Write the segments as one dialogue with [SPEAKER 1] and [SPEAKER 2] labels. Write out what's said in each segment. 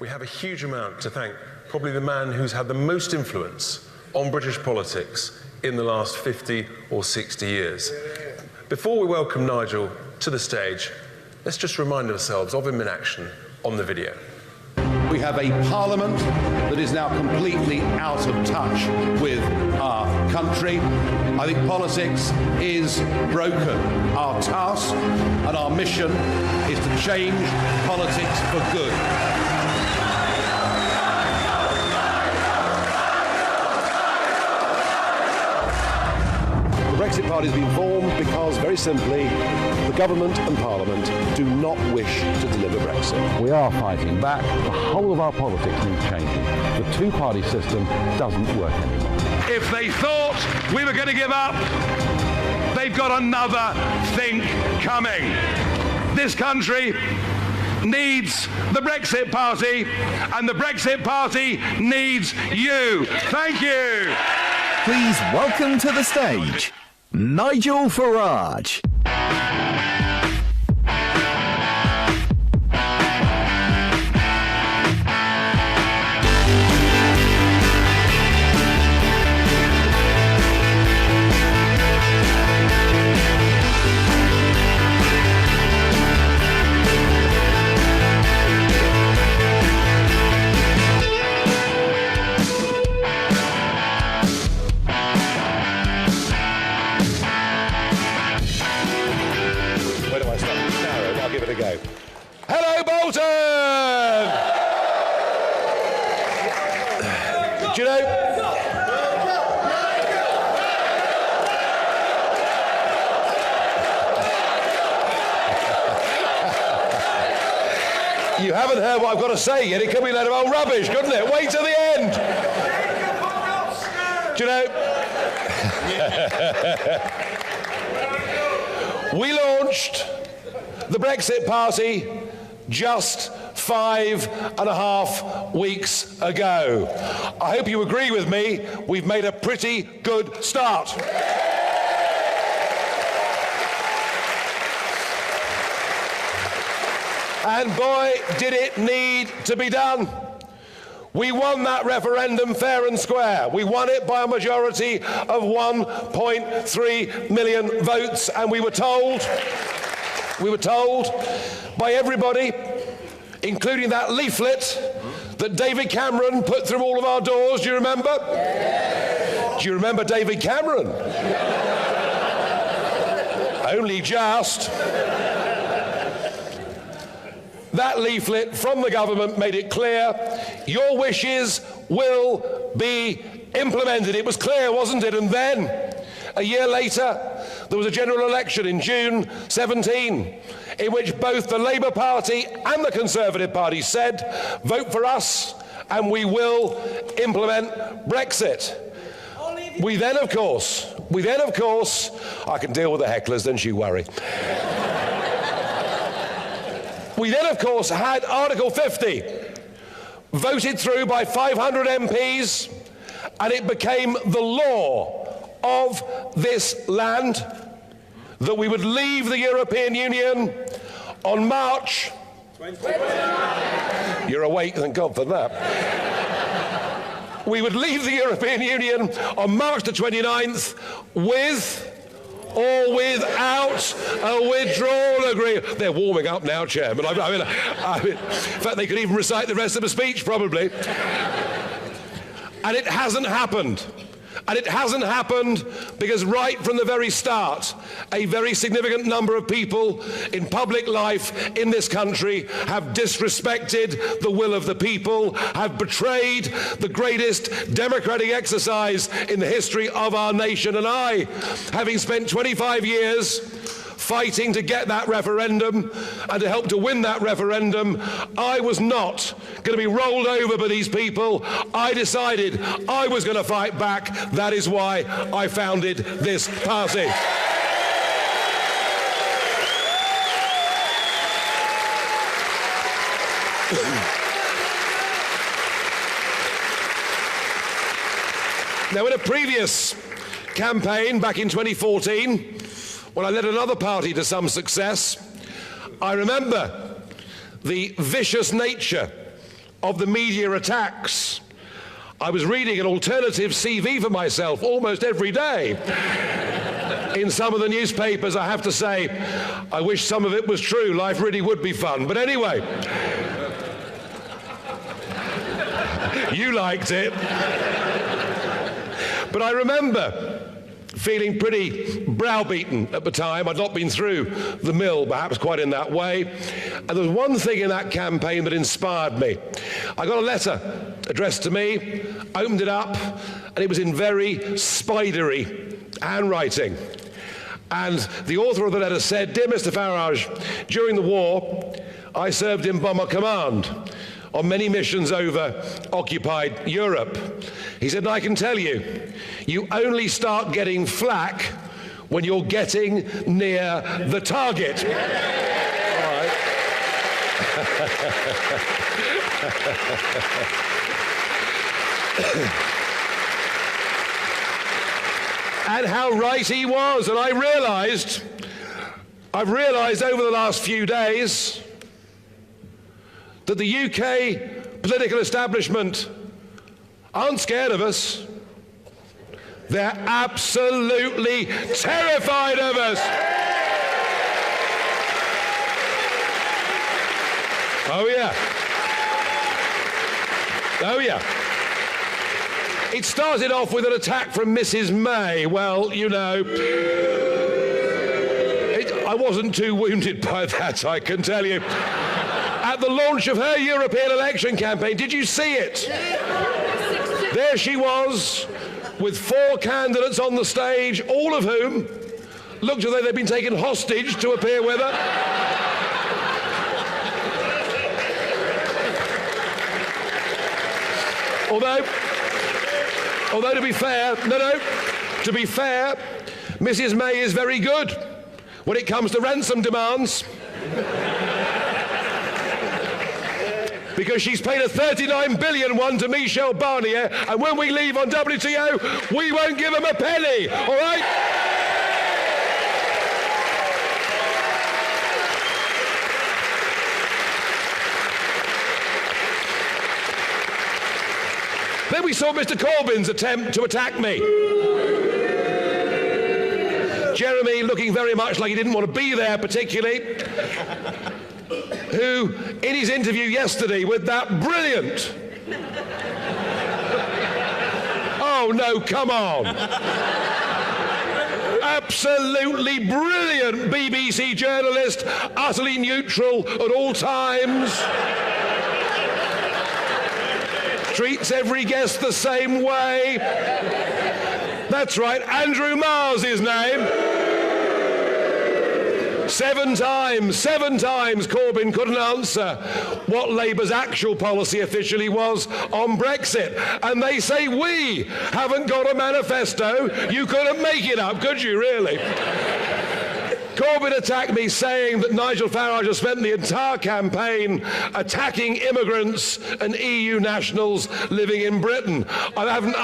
[SPEAKER 1] we have a huge amount to thank probably the man who's had the most influence on British politics in the last 50 or 60 years. Before we welcome Nigel to the stage, let's just remind ourselves of him in action on the video.
[SPEAKER 2] We have a parliament that is now completely out of touch with our country. I think politics is broken. Our task and our mission is to change politics for good. The Brexit Party has been formed because, very simply, the government and Parliament do not wish to deliver Brexit.
[SPEAKER 3] We are fighting back. The whole of our politics needs changing. The two-party system doesn't work anymore.
[SPEAKER 4] If they thought we were going to give up, they've got another thing coming. This country needs the Brexit Party, and the Brexit Party needs you. Thank you.
[SPEAKER 5] Please welcome to the stage, Nigel Farage.
[SPEAKER 2] Hello, Bolton! Do you know? You haven't heard what I've got to say yet. It could be a load of old rubbish, couldn't it? Wait till the end. Do you know? We launched the Brexit Party just 5.5 weeks ago. I hope you agree with me, we've made a pretty good start. And boy, did it need to be done. We won that referendum fair and square. We won it by a majority of 1.3 million votes, and we were told by everybody, including that leaflet that David Cameron put through all of our doors. Do you remember? Yeah. Do you remember David Cameron? Only just. That leaflet from the government made it clear your wishes will be implemented. It was clear, wasn't it? And then, a year later, there was a general election in June 17, in which both the Labour Party and the Conservative Party said, vote for us and we will implement Brexit. We then, of course, I can deal with the hecklers, don't you worry. We then, of course, had Article 50 voted through by 500 MPs, and it became the law of this land that we would leave the European Union on March 29th. You're awake, thank God for that. We would leave the European Union on March the 29th with or without a withdrawal agreement. They're warming up now, Chairman. I mean, in fact, they could even recite the rest of the speech, probably. And it hasn't happened. And it hasn't happened because right from the very start, a very significant number of people in public life in this country have disrespected the will of the people, have betrayed the greatest democratic exercise in the history of our nation. And I, having spent 25 years fighting to get that referendum and to help to win that referendum, I was not going to be rolled over by these people. I decided I was going to fight back. That is why I founded this party. Now, in a previous campaign back in 2014, when I led another party to some success, I remember the vicious nature of the media attacks. I was reading an alternative CV for myself almost every day. In some of the newspapers, I have to say, I wish some of it was true. Life really would be fun. But anyway, you liked it. But I remember feeling pretty browbeaten at the time. I'd not been through the mill, perhaps quite in that way. And there was one thing in that campaign that inspired me. I got a letter addressed to me, opened it up, and it was in very spidery handwriting. And the author of the letter said, "Dear Mr. Farage, during the war, I served in Bomber Command on many missions over occupied Europe." He said, "And I can tell you, you only start getting flack when you're getting near the target." All right. And how right he was. And I've realised over the last few days that the UK political establishment aren't scared of us. They're absolutely terrified of us. Oh yeah. Oh yeah. It started off with an attack from Mrs. May. Well, you know, I wasn't too wounded by that, I can tell you. At the launch of her European election campaign, did you see it? There she was, with 4 candidates on the stage, all of whom looked as though they'd been taken hostage to appear with her. Although to be fair, to be fair, Mrs. May is very good when it comes to ransom demands. Because she's paid a $39 billion one to Michel Barnier, and when we leave on WTO, we won't give him a penny, all right? Then we saw Mr. Corbyn's attempt to attack me. Jeremy, looking very much like he didn't want to be there particularly, who, in his interview yesterday with that brilliant... Oh, no, come on. Absolutely brilliant BBC journalist, utterly neutral at all times. Treats every guest the same way. That's right, Andrew Marr's his name. 7 times Corbyn couldn't answer what Labour's actual policy officially was on Brexit. And they say we haven't got a manifesto. You couldn't make it up, could you, really? Corbyn attacked me saying that Nigel Farage has spent the entire campaign attacking immigrants and EU nationals living in Britain. I haven't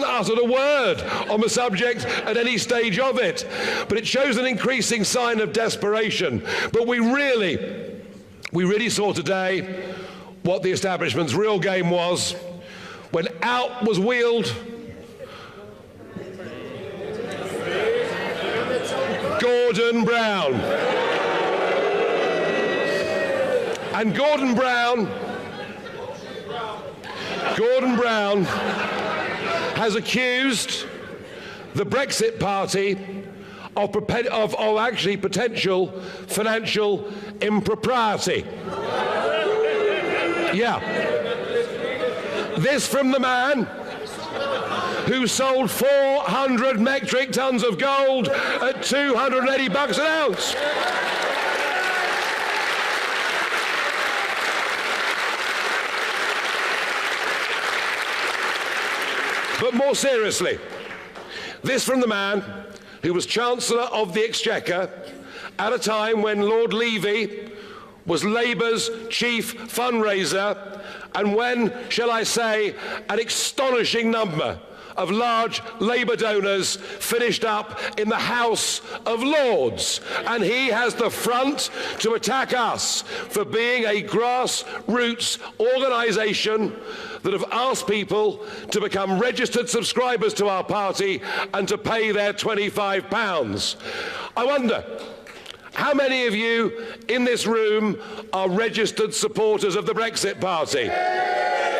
[SPEAKER 2] uttered a word on the subject at any stage of it, but it shows an increasing sign of desperation. But we really saw today what the establishment's real game was when out was wheeled Gordon Brown. And Gordon Brown has accused the Brexit Party of actually potential financial impropriety. Yeah. This from the man who sold 400 metric tons of gold at $280 an ounce. But more seriously, this from the man who was Chancellor of the Exchequer at a time when Lord Levy was Labour's chief fundraiser, and when, shall I say, an astonishing number of large Labour donors finished up in the House of Lords, and he has the front to attack us for being a grassroots organisation that have asked people to become registered subscribers to our party and to pay their £25. I wonder, how many of you in this room are registered supporters of the Brexit Party?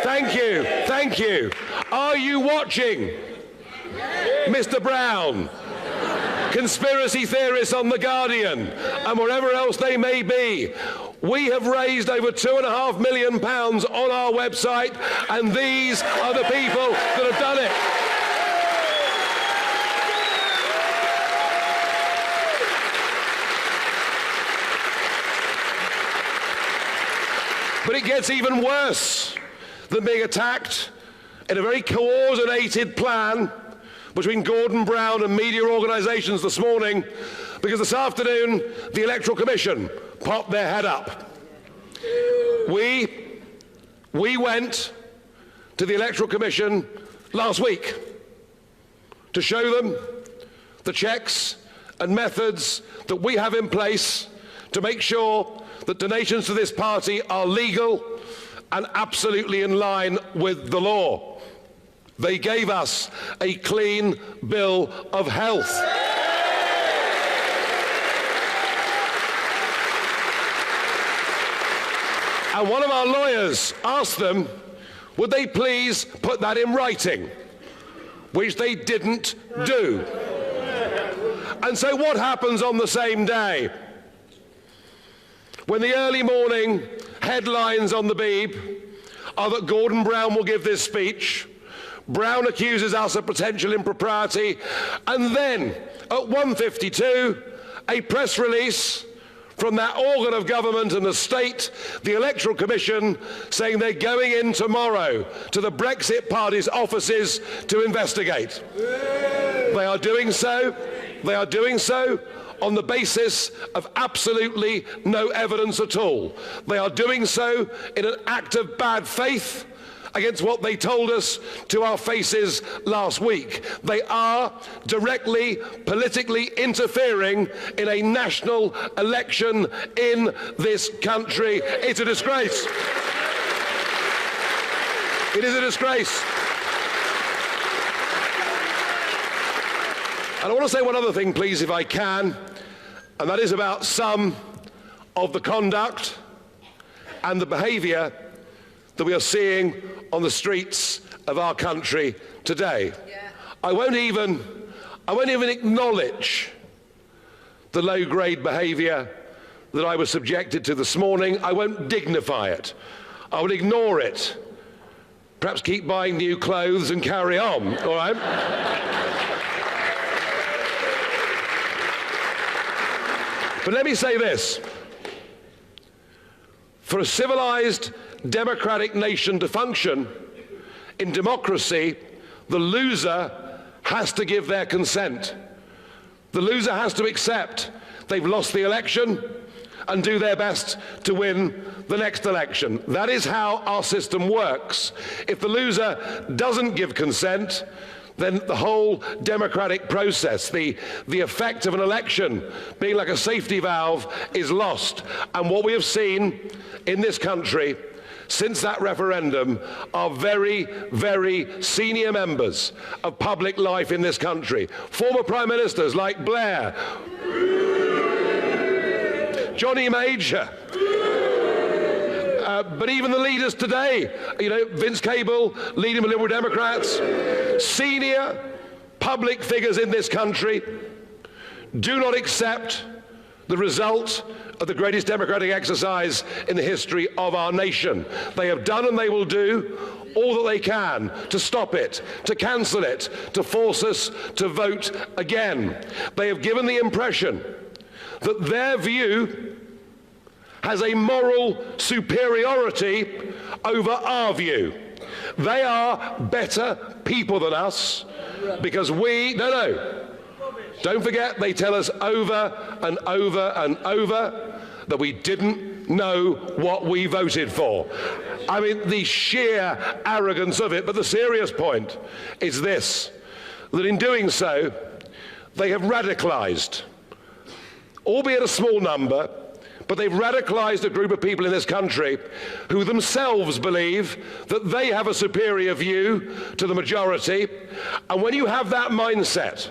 [SPEAKER 2] Thank you, thank you. Are you watching? Mr. Brown, conspiracy theorists on The Guardian, and wherever else they may be. We have raised over £2.5 million on our website, and these are the people that have done it. But it gets even worse than being attacked in a very coordinated plan between Gordon Brown and media organisations this morning, because this afternoon the Electoral Commission popped their head up. We went to the Electoral Commission last week to show them the checks and methods that we have in place to make sure that donations to this party are legal and absolutely in line with the law. They gave us a clean bill of health. And one of our lawyers asked them, would they please put that in writing, which they didn't do. And so what happens on the same day? When the early morning headlines on the Beeb are that Gordon Brown will give this speech, Brown accuses us of potential impropriety, and then at 1:52, a press release from that organ of government and the state, the Electoral Commission, saying they're going in tomorrow to the Brexit Party's offices to investigate. They are doing so on the basis of absolutely no evidence at all. They are doing so in an act of bad faith against what they told us to our faces last week. They are directly politically interfering in a national election in this country. It's a disgrace. It is a disgrace. And I want to say one other thing, please, if I can, and that is about some of the conduct and the behaviour that we are seeing on the streets of our country today. Yeah. I won't even acknowledge the low-grade behaviour that I was subjected to this morning. I won't dignify it. I will ignore it. Perhaps keep buying new clothes and carry on, all right? But let me say this. For a civilized, democratic nation to function, in democracy, the loser has to give their consent. The loser has to accept they've lost the election and do their best to win the next election. That is how our system works. If the loser doesn't give consent, then the whole democratic process, the effect of an election being like a safety valve, is lost. And what we have seen in this country since that referendum are very, very senior members of public life in this country. Former Prime Ministers like Blair, Johnny Major, but even the leaders today, Vince Cable, leading the Liberal Democrats, senior public figures in this country do not accept the result of the greatest democratic exercise in the history of our nation. They have done and they will do all that they can to stop it, to cancel it, to force us to vote again. They have given the impression that their view has a moral superiority over our view. They are better people than us because don't forget, they tell us over and over and over that we didn't know what we voted for. I mean, the sheer arrogance of it. But the serious point is this, that in doing so, they have radicalised, albeit a small number, but they've radicalised a group of people in this country who themselves believe that they have a superior view to the majority. And when you have that mindset,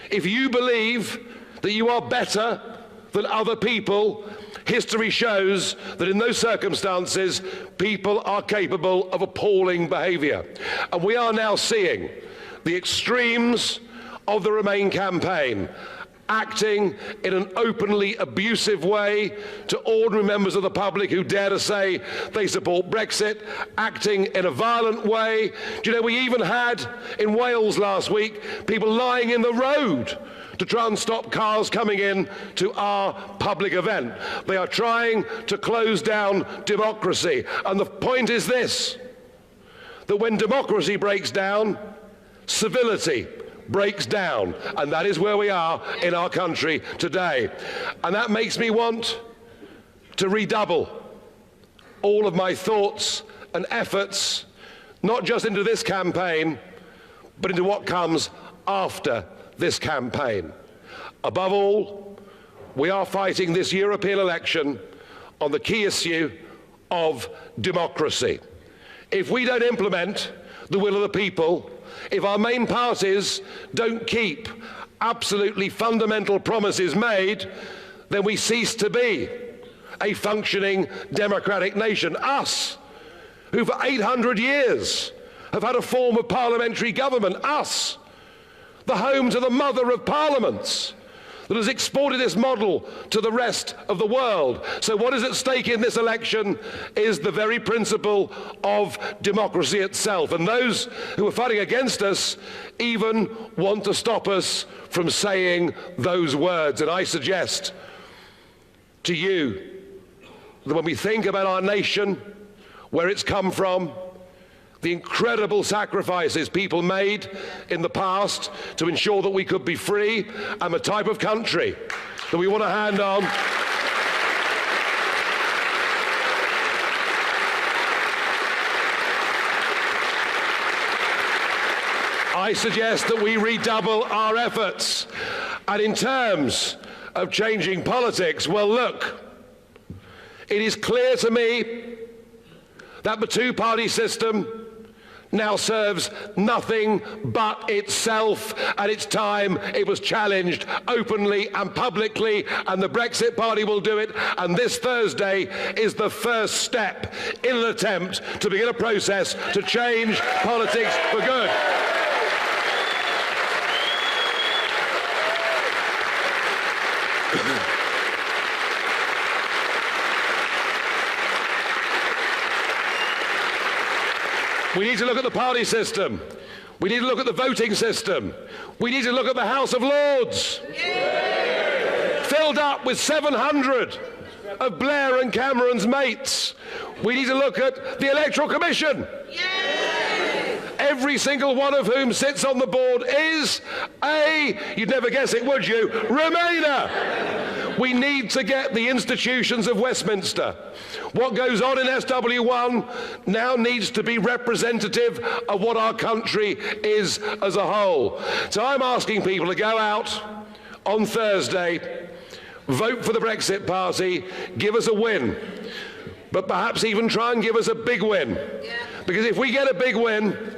[SPEAKER 2] if you believe that you are better than other people, history shows that in those circumstances, people are capable of appalling behaviour. And we are now seeing the extremes of the Remain campaign acting in an openly abusive way to ordinary members of the public who dare to say they support Brexit, acting in a violent way. Do you know, we even had in Wales last week people lying in the road to try and stop cars coming in to our public event. They are trying to close down democracy. And the point is this, that when democracy breaks down, civility breaks down. And that is where we are in our country today. And that makes me want to redouble all of my thoughts and efforts, not just into this campaign, but into what comes after this campaign. Above all, we are fighting this European election on the key issue of democracy. If we don't implement the will of the people, if our main parties don't keep absolutely fundamental promises made, then we cease to be a functioning democratic nation. Us, who for 800 years have had a form of parliamentary government, us, the home to the mother of parliaments, that has exported this model to the rest of the world. So what is at stake in this election is the very principle of democracy itself. And those who are fighting against us even want to stop us from saying those words. And I suggest to you that when we think about our nation, where it's come from, the incredible sacrifices people made in the past to ensure that we could be free, and the type of country that we want to hand on, I suggest that we redouble our efforts. And in terms of changing politics, well, look, it is clear to me that the two-party system now serves nothing but itself, and it's time it was challenged openly and publicly, and the Brexit Party will do it. And this Thursday is the first step in an attempt to begin a process to change politics for good. We need to look at the party system. We need to look at the voting system. We need to look at the House of Lords. Filled up with 700 of Blair and Cameron's mates. We need to look at the Electoral Commission. Every single one of whom sits on the board is you'd never guess it, would you, Remainer. We need to get the institutions of Westminster. What goes on in SW1 now needs to be representative of what our country is as a whole. So I'm asking people to go out on Thursday, vote for the Brexit Party, give us a win, but perhaps even try and give us a big win. Because if we get a big win,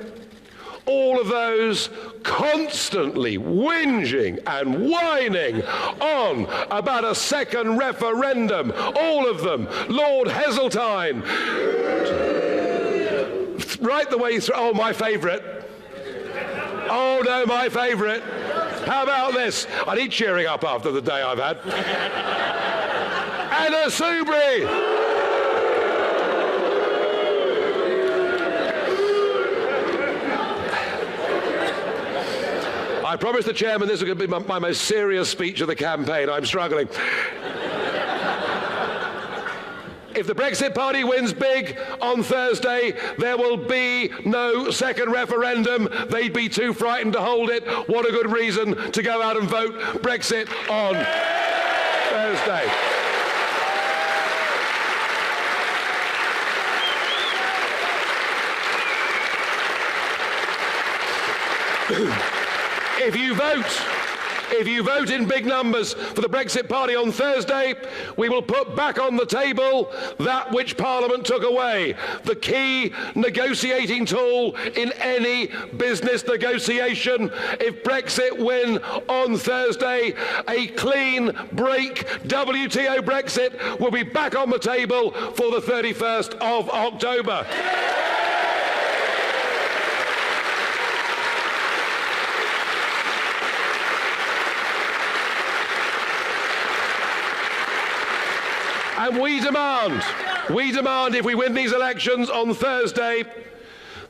[SPEAKER 2] all of those constantly whinging and whining on about a second referendum, all of them, Lord Heseltine, right the way through, oh, my favourite. Oh, no, my favourite. How about this? I need cheering up after the day I've had. Anna Soubry. I promised the chairman this was going to be my most serious speech of the campaign. I'm struggling. If the Brexit Party wins big on Thursday, there will be no second referendum. They'd be too frightened to hold it. What a good reason to go out and vote Brexit on Thursday. If you vote in big numbers for the Brexit Party on Thursday, we will put back on the table that which Parliament took away, the key negotiating tool in any business negotiation. If Brexit win on Thursday, a clean break WTO Brexit will be back on the table for the 31st of October. And we demand if we win these elections on Thursday,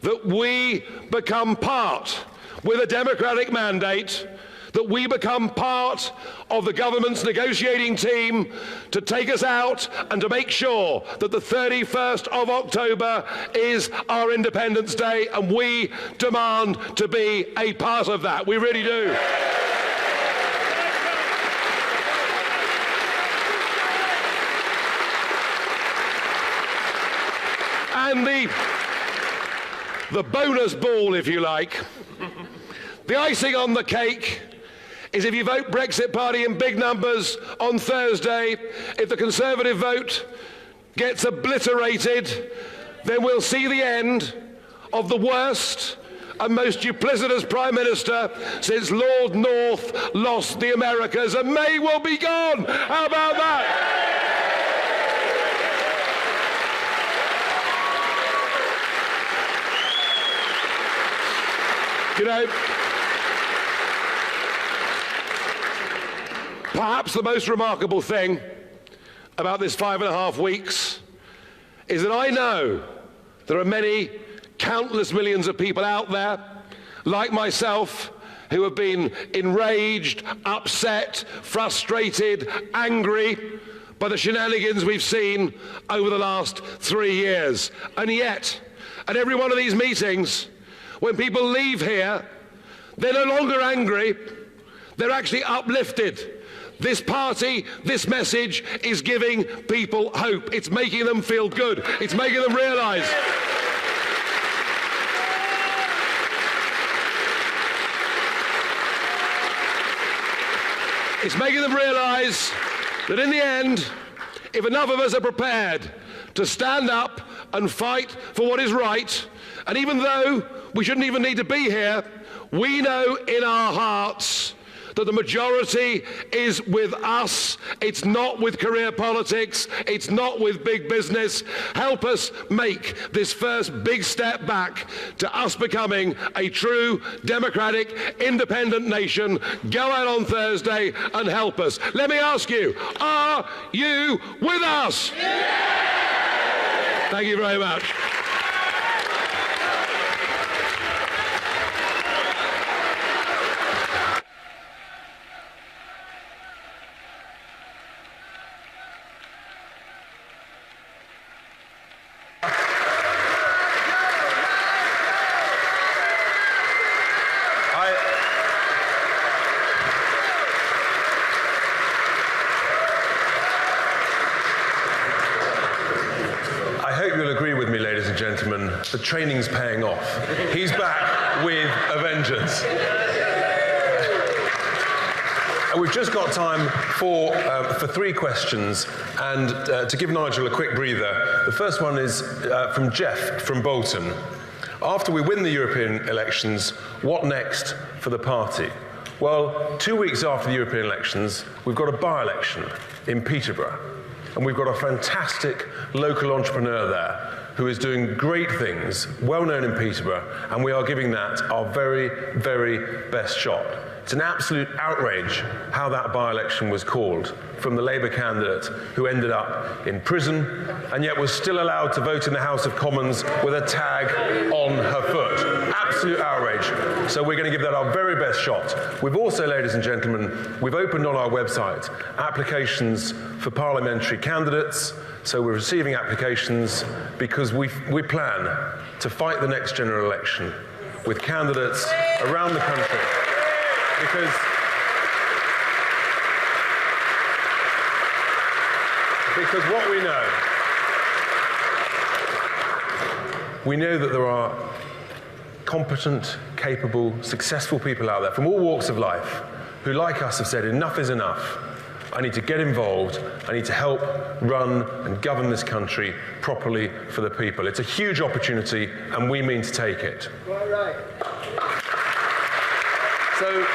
[SPEAKER 2] that we become part, with a democratic mandate, that we become part of the government's negotiating team to take us out and to make sure that the 31st of October is our Independence Day, and we demand to be a part of that. We really do. And the bonus ball, if you like, the icing on the cake is if you vote Brexit Party in big numbers on Thursday, if the Conservative vote gets obliterated, then we'll see the end of the worst and most duplicitous Prime Minister since Lord North lost the Americas, and May will be gone. How about that? You know, perhaps the most remarkable thing about this 5.5 weeks is that I know there are many, countless millions of people out there, like myself, who have been enraged, upset, frustrated, angry by the shenanigans we've seen over the last 3 years. And yet, at every one of these meetings, when people leave here, they're no longer angry, they're actually uplifted. This party, this message is giving people hope. It's making them feel good. It's making them realise. It's making them realise that in the end, if enough of us are prepared to stand up and fight for what is right, and even though we shouldn't even need to be here, we know in our hearts that the majority is with us. It's not with career politics. It's not with big business. Help us make this first big step back to us becoming a true, democratic, independent nation. Go out on Thursday and help us. Let me ask you, are you with us? Yeah! Thank you very much.
[SPEAKER 1] Gentlemen, the training's paying off. He's back with a vengeance. And we've just got time for 3 questions, and to give Nigel a quick breather, the first one is from Jeff from Bolton. After we win the European elections, what next for the party? Well, 2 weeks after the European elections, we've got a by-election in Peterborough, and we've got a fantastic local entrepreneur there who is doing great things, well known in Peterborough, and we are giving that our very, very best shot. It's an absolute outrage how that by-election was called from the Labour candidate who ended up in prison and yet was still allowed to vote in the House of Commons with a tag on her foot. Absolute outrage. So we're going to give that our very best shot. We've also, ladies and gentlemen, we've opened on our website applications for parliamentary candidates. So we're receiving applications because we plan to fight the next general election with candidates around the country. Because what we know that there are competent, capable, successful people out there from all walks of life who, like us, have said enough is enough. I need to get involved. I need to help run and govern this country properly for the people. It's a huge opportunity, and we mean to take it.
[SPEAKER 6] Right.
[SPEAKER 1] So,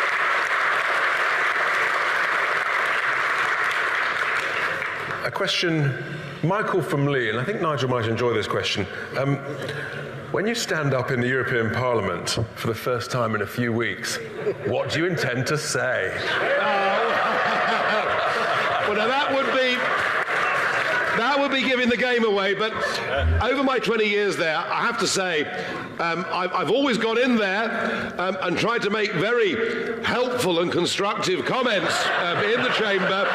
[SPEAKER 1] a question, Michael from Lee, and I think Nigel might enjoy this question. When you stand up in the European Parliament for the first time in a few weeks, what do you intend to say?
[SPEAKER 2] Well, now that would be giving the game away, but over my 20 years there, I have to say, I've always got in there and tried to make very helpful and constructive comments in the chamber.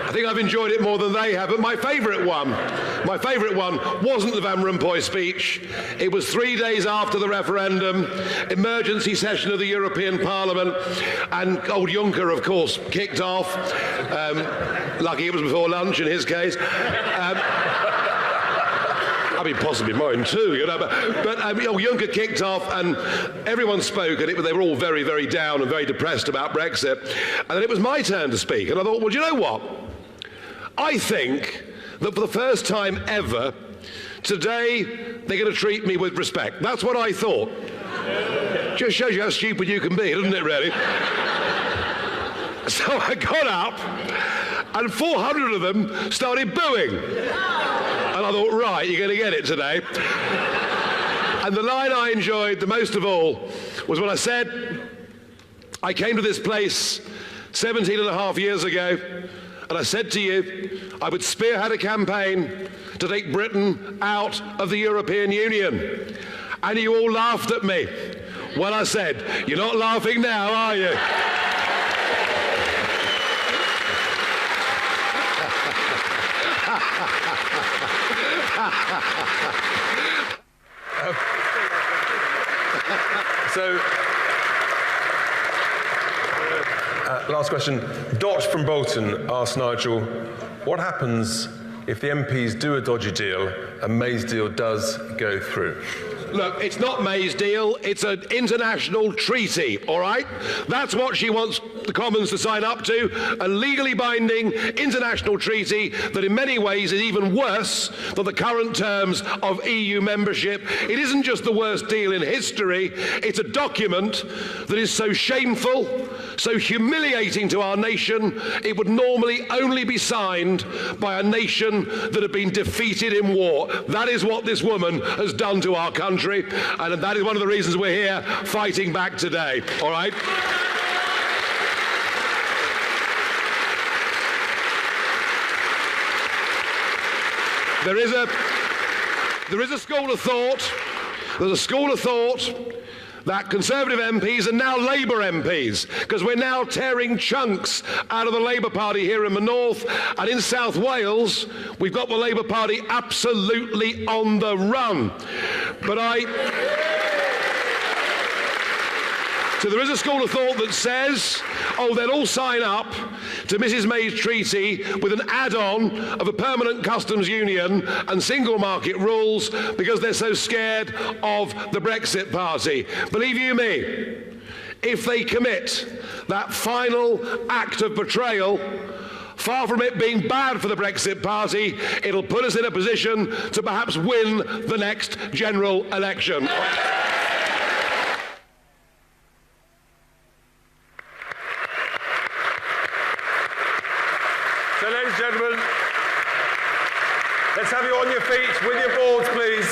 [SPEAKER 2] I think I've enjoyed it more than they have, but my favourite one wasn't the Van Rompuy speech. It was 3 days after the referendum, emergency session of the European Parliament, and old Juncker, of course, kicked off. Lucky it was before lunch in his case. I mean, possibly mine too, you know. But Juncker kicked off, and everyone spoke, and they were all very, very down and very depressed about Brexit. And then it was my turn to speak, and I thought, well, do you know what? I think that for the first time ever, today they're going to treat me with respect. That's what I thought. Just shows you how stupid you can be, doesn't it, really? So I got up, and 400 of them started booing. And I thought, right, you're going to get it today. And the line I enjoyed the most of all was when I said, I came to this place 17 and a half years ago, and I said to you, I would spearhead a campaign to take Britain out of the European Union. And you all laughed at me when I said, you're not laughing now, are you?
[SPEAKER 1] So, last question. Dot from Bolton asked Nigel, what happens if the MPs do a dodgy deal and May's deal does go through?
[SPEAKER 2] Look, it's not May's deal, it's an international treaty, all right? That's what she wants the Commons to sign up to, a legally binding international treaty that in many ways is even worse than the current terms of EU membership. It isn't just the worst deal in history, it's a document that is so shameful, so humiliating to our nation, it would normally only be signed by a nation that had been defeated in war. That is what this woman has done to our country. And that is one of the reasons we're here fighting back today, all right? There is a school of thought, there's a school of thought that Conservative MPs are now Labour MPs, because we're now tearing chunks out of the Labour Party here in the north, and in South Wales, we've got the Labour Party absolutely on the run. So there is a school of thought that says, oh, they'll all sign up to Mrs May's treaty with an add-on of a permanent customs union and single market rules because they're so scared of the Brexit Party. Believe you me, if they commit that final act of betrayal, far from it being bad for the Brexit Party, it'll put us in a position to perhaps win the next general election.
[SPEAKER 1] So, ladies and gentlemen, let's have you on your feet with your boards, please.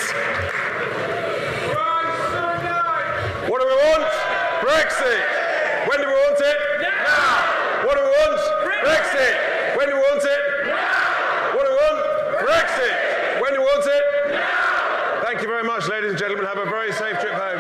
[SPEAKER 1] What do we want? Brexit. When do we want it? Now. What do we want? Brexit. When do we want it? Now. What do we want? Brexit. When do we want it? Now. Thank you very much, ladies and gentlemen. Have a very safe trip home.